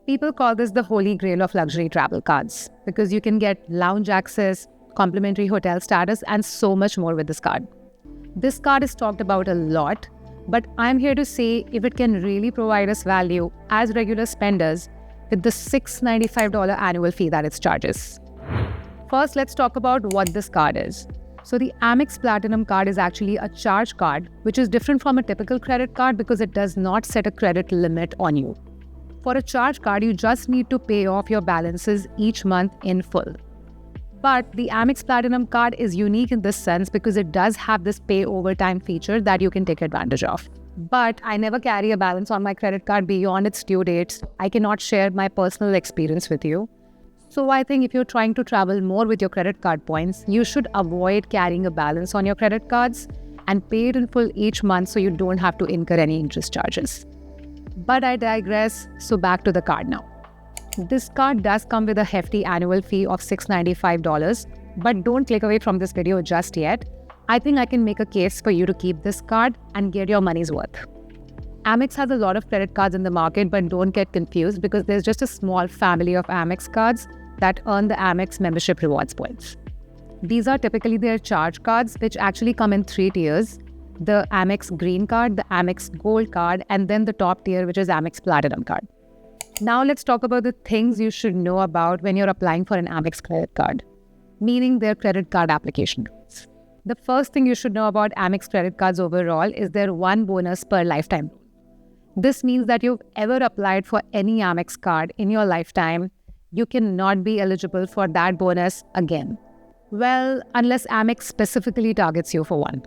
People call this the holy grail of luxury travel cards because you can get lounge access, complimentary hotel status, and so much more with this card. This card is talked about a lot, but I'm here to say if it can really provide us value as regular spenders with the $695 annual fee that it charges. First, let's talk about what this card is. So the Amex Platinum card is actually a charge card, which is different from a typical credit card because it does not set a credit limit on you. For a charge card, you just need to pay off your balances each month in full. But the Amex Platinum card is unique in this sense because it does have this pay over time feature that you can take advantage of. But I never carry a balance on my credit card beyond its due date, so I cannot share my personal experience with you. So I think if you're trying to travel more with your credit card points, you should avoid carrying a balance on your credit cards and pay it in full each month so you don't have to incur any interest charges. But I digress, so back to the card now. This card does come with a hefty annual fee of $695, but don't click away from this video just yet. I think I can make a case for you to keep this card and get your money's worth. Amex has a lot of credit cards in the market, but don't get confused because there's just a small family of Amex cards that earn the Amex membership rewards points. These are typically their charge cards, which actually come in 3 tiers: the Amex Green card, the Amex Gold card, and then the top tier, which is Amex Platinum card. Now let's talk about the things you should know about when you're applying for an Amex credit card, meaning their credit card application rules. The first thing you should know about Amex credit cards overall is their 1 bonus per lifetime rule. This means that you've ever applied for any Amex card in your lifetime, you cannot be eligible for that bonus again. Well, unless Amex specifically targets you for one.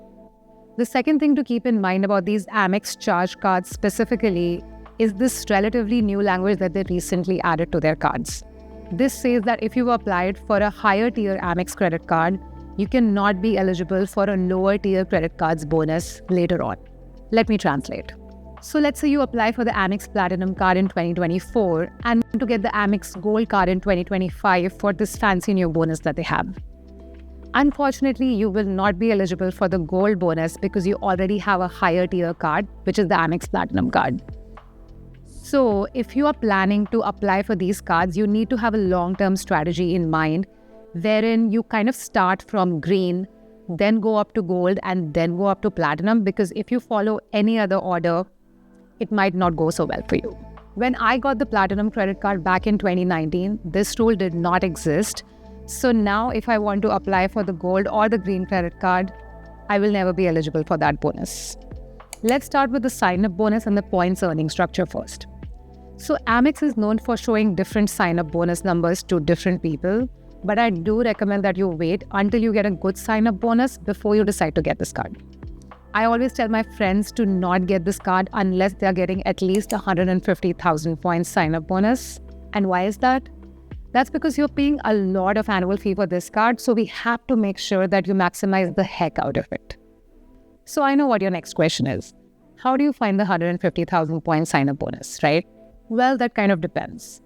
The second thing to keep in mind about these Amex charge cards specifically is this relatively new language that they recently added to their cards. This says that if you applied for a higher tier Amex credit card, you cannot be eligible for a lower tier credit card's bonus later on. Let me translate. So let's say you apply for the Amex Platinum card in 2024 and to get the Amex Gold card in 2025 for this fancy new bonus that they have. Unfortunately, you will not be eligible for the Gold bonus because you already have a higher tier card, which is the Amex Platinum card. So if you are planning to apply for these cards, you need to have a long-term strategy in mind, wherein you kind of start from green, then go up to gold, and then go up to platinum, because if you follow any other order, it might not go so well for you. When I got the platinum credit card back in 2019, this rule did not exist. So now if I want to apply for the gold or the green credit card, I will never be eligible for that bonus. Let's start with the sign-up bonus and the points earning structure first. So Amex is known for showing different sign-up bonus numbers to different people, but I do recommend that you wait until you get a good sign-up bonus before you decide to get this card. I always tell my friends to not get this card unless they are getting at least 150,000 points sign-up bonus. And why is that? That's because you're paying a lot of annual fee for this card, so we have to make sure that you maximize the heck out of it. So I know what your next question is. How do you find the 150,000 points sign-up bonus, right? Well, that kind of depends.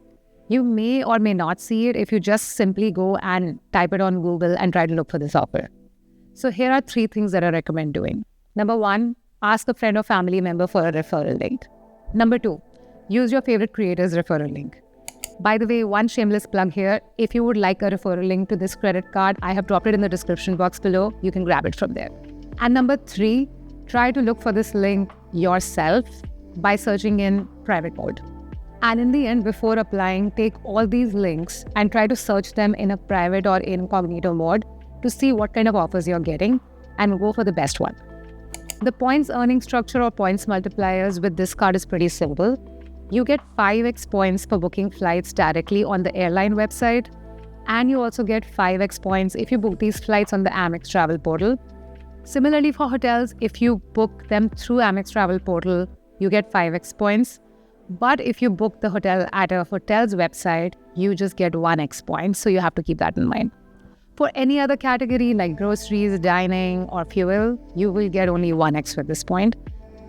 You may or may not see it if you just simply go and type it on Google and try to look for this offer. So here are 3 things that I recommend doing. Number 1, ask a friend or family member for a referral link. Number 2, use your favorite creator's referral link. By the way, one shameless plug here. If you would like a referral link to this credit card, I have dropped it in the description box below. You can grab it from there. And number 3, try to look for this link yourself by searching in private mode. And in the end, before applying, take all these links and try to search them in a private or incognito mode to see what kind of offers you're getting and go for the best one. The points earning structure or points multipliers with this card is pretty simple. You get 5x points for booking flights directly on the airline website, and you also get 5x points if you book these flights on the Amex Travel portal. Similarly for hotels, if you book them through Amex Travel portal, you get 5x points. But if you book the hotel at a hotel's website, you just get 1x points, so you have to keep that in mind. For any other category like groceries, dining, or fuel, you will get only 1x for this point.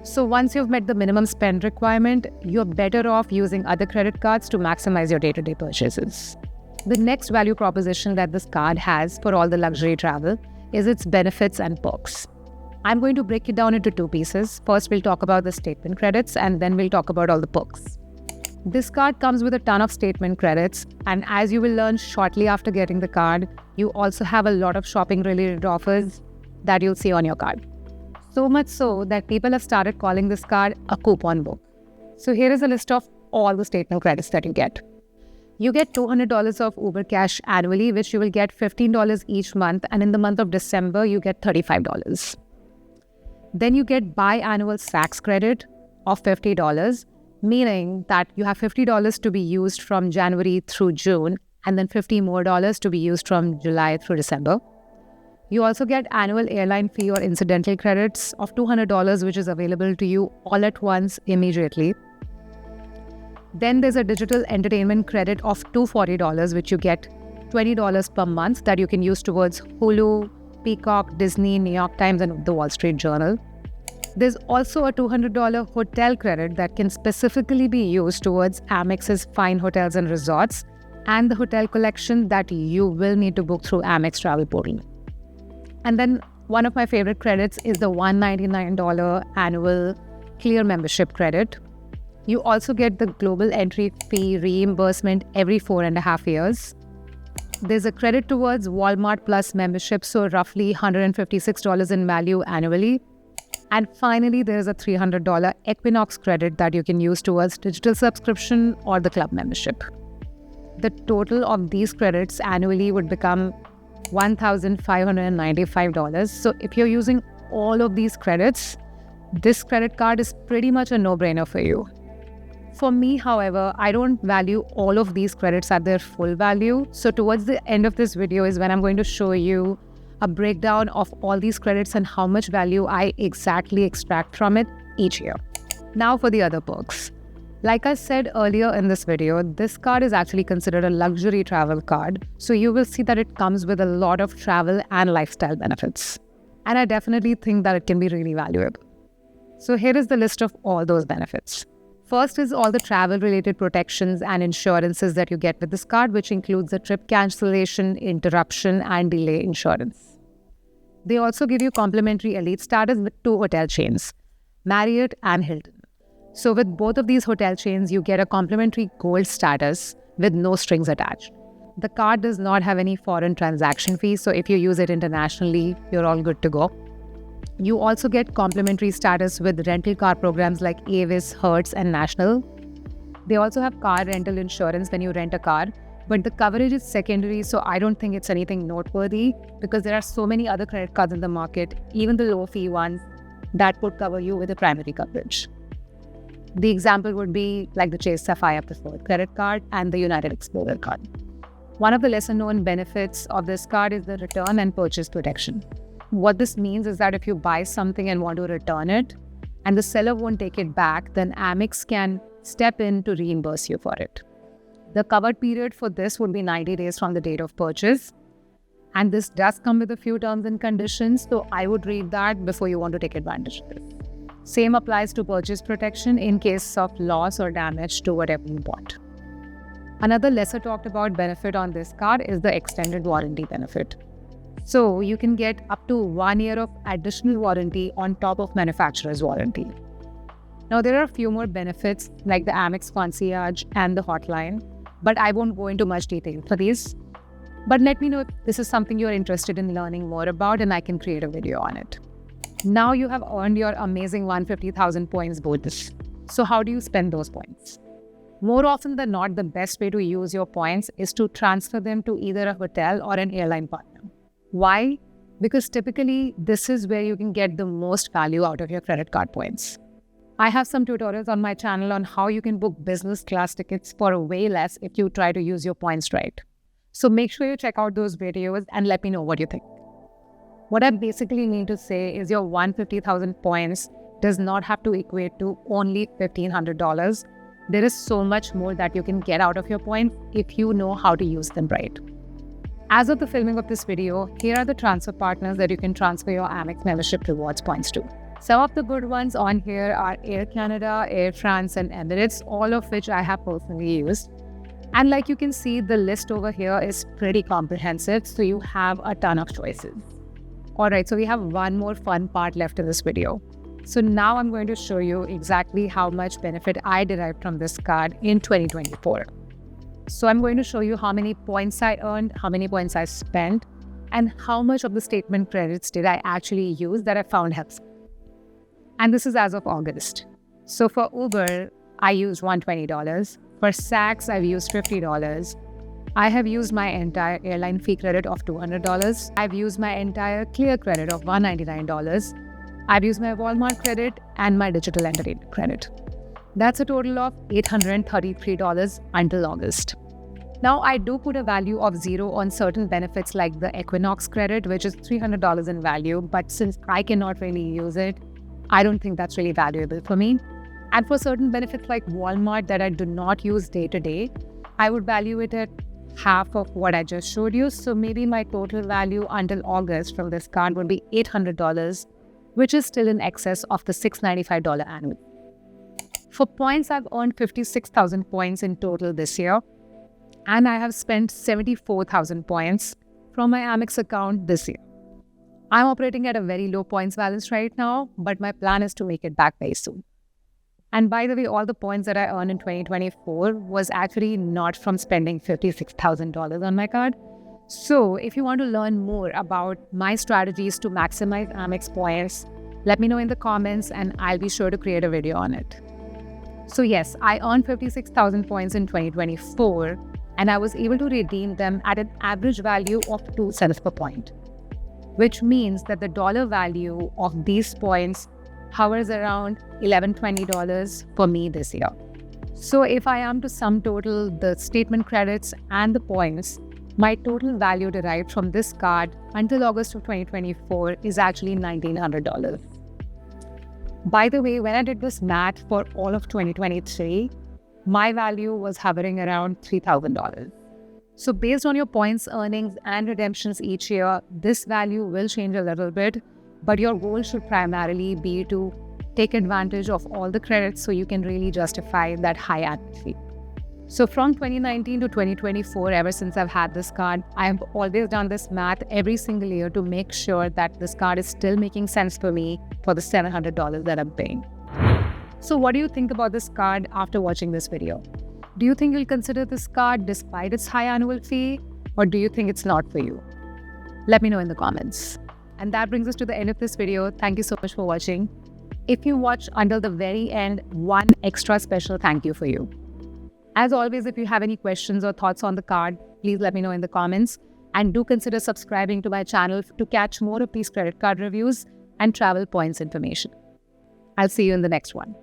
So once you've met the minimum spend requirement, you're better off using other credit cards to maximize your day-to-day purchases. The next value proposition that this card has for all the luxury travel is its benefits and perks. I'm going to break it down into 2 pieces. First, we'll talk about the statement credits, and then we'll talk about all the perks. This card comes with a ton of statement credits, and as you will learn shortly after getting the card, you also have a lot of shopping related offers that you'll see on your card. So much so that people have started calling this card a coupon book. So here is a list of all the statement credits that you get. You get $200 of Uber Cash annually, which you will get $15 each month, and in the month of December, you get $35. Then you get biannual Saks credit of $50, meaning that you have $50 to be used from January through June, and then $50 more to be used from July through December. You also get annual airline fee or incidental credits of $200, which is available to you all at once immediately. Then there's a digital entertainment credit of $240, which you get $20 per month that you can use towards Hulu, Peacock, Disney, New York Times, and the Wall Street Journal. There's also a $200 hotel credit that can specifically be used towards Amex's fine hotels and resorts and the hotel collection that you will need to book through Amex Travel Portal. And then one of my favorite credits is the $199 annual Clear membership credit. You also get the global entry fee reimbursement every 4.5 years. There's a credit towards Walmart Plus membership, so roughly $156 in value annually. And finally, there's a $300 Equinox credit that you can use towards digital subscription or the club membership. The total of these credits annually would become $1,595. So if you're using all of these credits, this credit card is pretty much a no-brainer for you. For me, however, I don't value all of these credits at their full value. So towards the end of this video is when I'm going to show you a breakdown of all these credits and how much value I exactly extract from it each year. Now for the other perks. Like I said earlier in this video, this card is actually considered a luxury travel card. So you will see that it comes with a lot of travel and lifestyle benefits. And I definitely think that it can be really valuable. So here is the list of all those benefits. First is all the travel-related protections and insurances that you get with this card, which includes the trip cancellation, interruption, and delay insurance. They also give you complimentary elite status with 2 hotel chains, Marriott and Hilton. So with both of these hotel chains, you get a complimentary gold status with no strings attached. The card does not have any foreign transaction fees, so if you use it internationally, you're all good to go. You also get complimentary status with rental car programs like Avis, Hertz, and National. They also have car rental insurance when you rent a car, but the coverage is secondary, so I don't think it's anything noteworthy because there are so many other credit cards in the market, even the low fee ones, that would cover you with a primary coverage. The example would be like the Chase Sapphire Preferred credit card and the United Explorer card. One of the lesser known benefits of this card is the return and purchase protection. What this means is that if you buy something and want to return it and the seller won't take it back, then Amex can step in to reimburse you for it. The covered period for this would be 90 days from the date of purchase. And this does come with a few terms and conditions, so I would read that before you want to take advantage of this. Same applies to purchase protection in case of loss or damage to whatever you bought. Another lesser talked about benefit on this card is the extended warranty benefit. So you can get up to 1 year of additional warranty on top of manufacturer's warranty. Now there are a few more benefits like the Amex Concierge and the hotline, but I won't go into much detail for these. But let me know if this is something you're interested in learning more about and I can create a video on it. Now you have earned your amazing 150,000 points bonus. So how do you spend those points? More often than not, the best way to use your points is to transfer them to either a hotel or an airline partner. Why? Because typically, this is where you can get the most value out of your credit card points. I have some tutorials on my channel on how you can book business class tickets for way less if you try to use your points right. So make sure you check out those videos and let me know what you think. What I basically mean to say is your 150,000 points does not have to equate to only $1,500. There is so much more that you can get out of your points if you know how to use them right. As of the filming of this video, here are the transfer partners that you can transfer your Amex membership rewards points to. Some of the good ones on here are Air Canada, Air France, and Emirates, all of which I have personally used. And like you can see, the list over here is pretty comprehensive, so you have a ton of choices. Alright, so we have one more fun part left in this video. So now I'm going to show you exactly how much benefit I derived from this card in 2024. So I'm going to show you how many points I earned, how many points I spent, and how much of the statement credits did I actually use that I found helpful. And this is as of August. So for Uber, I used $120. For Saks, I've used $50. I have used my entire airline fee credit of $200. I've used my entire Clear credit of $199. I've used my Walmart credit and my digital entertainment credit. That's a total of $833 until August. Now, I do put a value of 0 on certain benefits like the Equinox credit, which is $300 in value, but since I cannot really use it, I don't think that's really valuable for me. And for certain benefits like Walmart that I do not use day to day, I would value it at half of what I just showed you. So maybe my total value until August from this card would be $800, which is still in excess of the $695 annual. For points, I've earned 56,000 points in total this year, and I have spent 74,000 points from my Amex account this year. I'm operating at a very low points balance right now, but my plan is to make it back very soon. And by the way, all the points that I earned in 2024 was actually not from spending $56,000 on my card. So if you want to learn more about my strategies to maximize Amex points, let me know in the comments and I'll be sure to create a video on it. So yes, I earned 56,000 points in 2024 and I was able to redeem them at an average value of 2 cents per point, which means that the dollar value of these points hovers around $11-20 for me this year. So if I am to sum total the statement credits and the points, my total value derived from this card until August of 2024 is actually $1,900. By the way, when I did this math for all of 2023, my value was hovering around $3,000. So based on your points earnings and redemptions each year, this value will change a little bit, but your goal should primarily be to take advantage of all the credits so you can really justify that high annual fee. So from 2019 to 2024, ever since I've had this card, I've always done this math every single year to make sure that this card is still making sense for me for the $700 that I'm paying. So what do you think about this card after watching this video? Do you think you'll consider this card despite its high annual fee, or do you think it's not for you? Let me know in the comments. And that brings us to the end of this video. Thank you so much for watching. If you watched until the very end, one extra special thank you for you. As always, if you have any questions or thoughts on the card, please let me know in the comments. And do consider subscribing to my channel to catch more of these credit card reviews and travel points information. I'll see you in the next one.